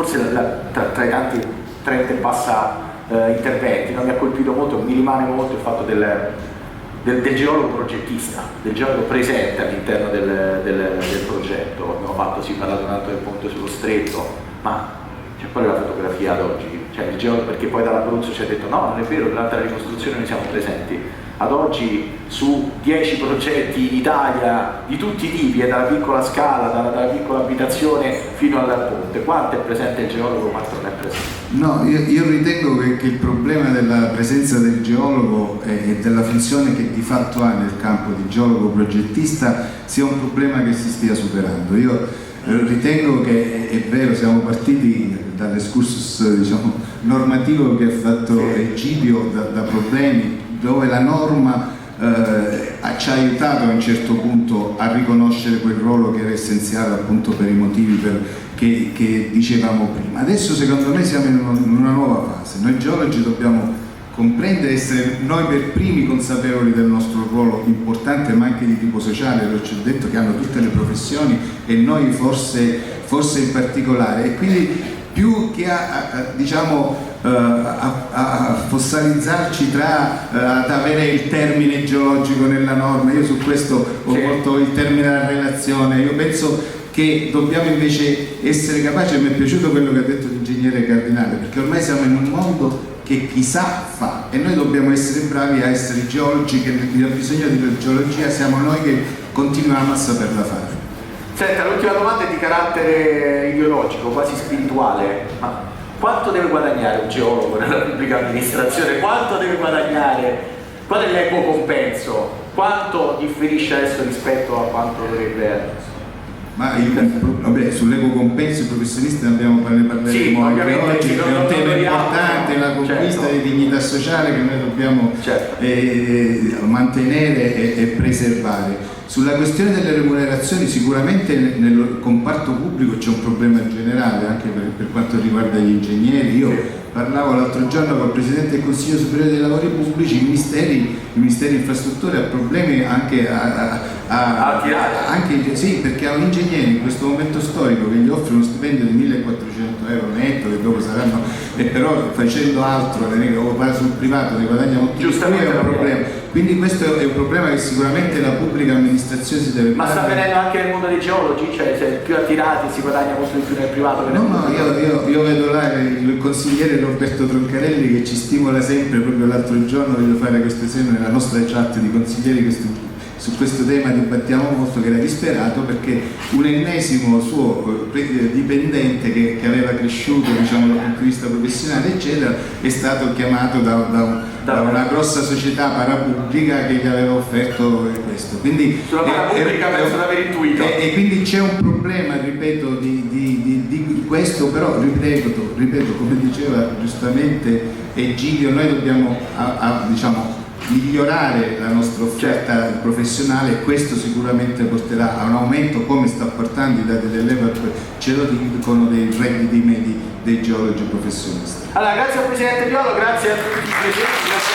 forse tra i tanti 30 e passa interventi, mi ha colpito molto, mi rimane molto il fatto del geologo progettista, del geologo presente all'interno del progetto. Abbiamo parlato tanto del ponte sullo stretto, ma c'è poi la fotografia ad oggi, cioè il geologo, perché poi dall'Abruzzo ci ha detto no, non è vero, durante la ricostruzione noi siamo presenti. Ad oggi su 10 progetti in Italia di tutti i tipi, dalla piccola scala, dalla piccola abitazione fino al ponte, quanto è presente il geologo, quanto non è presente? No, io ritengo che il problema della presenza del geologo e della funzione che di fatto ha nel campo di geologo progettista sia un problema che si stia superando. Io ritengo che è vero, siamo partiti dall'escursus normativo che ha fatto Egidio da problemi dove la norma ci ha aiutato a un certo punto a riconoscere quel ruolo che era essenziale appunto per i motivi che dicevamo prima. Adesso secondo me siamo in una nuova fase, noi geologi dobbiamo comprendere, essere noi per primi consapevoli del nostro ruolo importante ma anche di tipo sociale, lo ci ho detto che hanno tutte le professioni e noi forse in particolare, e quindi più che a fossilizzarci ad avere il termine geologico nella norma, io su questo ho molto il termine della relazione, io penso che dobbiamo invece essere capaci, e mi è piaciuto quello che ha detto l'ingegnere Cardinale, perché ormai siamo in un mondo che chi sa fa e noi dobbiamo essere bravi a essere geologi, che ha bisogno di geologia siamo noi che continuiamo a saperla fare. Senta, l'ultima domanda è di carattere ideologico, quasi spirituale, ma quanto deve guadagnare un geologo nella pubblica amministrazione? Quanto deve guadagnare? Qual è l'equo compenso? Quanto differisce adesso rispetto a quanto dovrebbe? Ma sull'equo compenso i professionisti ne parleremo sì, anche oggi, è un tema importante, la conquista di dignità sociale che noi dobbiamo mantenere e preservare. Sulla questione delle remunerazioni sicuramente nel comparto pubblico c'è un problema generale anche per quanto riguarda gli ingegneri. Io parlavo l'altro giorno con il Presidente del Consiglio Superiore dei Lavori Pubblici, il Ministero Infrastrutture ha problemi anche sì, perché ha un ingegnere in questo momento storico che gli offre uno stipendio di 1.400 euro netto, che dopo saranno, e però facendo altro o va sul privato ne guadagna molto di più, è un problema. Quindi questo è un problema che sicuramente la pubblica amministrazione si deve sta avvenendo anche nel mondo dei geologi, cioè se più attirati si guadagna molto di più nel privato che nel pubblico? Io vedo là il consigliere Roberto Troncarelli che ci stimola sempre, proprio l'altro giorno voglio fare questo esempio nella nostra chat di consiglieri su questo tema dibattiamo molto, che era disperato perché un ennesimo suo dipendente che aveva cresciuto dal punto di vista professionale eccetera è stato chiamato da una grossa società parapubblica che gli aveva offerto questo, quindi sulla parapubblica penso di aver intuito, e quindi c'è un problema, ripeto, di questo, però ripeto come diceva giustamente Egidio, noi dobbiamo migliorare la nostra offerta professionale e questo sicuramente porterà a un aumento, come sta portando i dati dell'EVAP ce lo dicono, dei redditi medi dei geologi professionisti. Allora, grazie al Presidente Violo, grazie a tutti i presenti.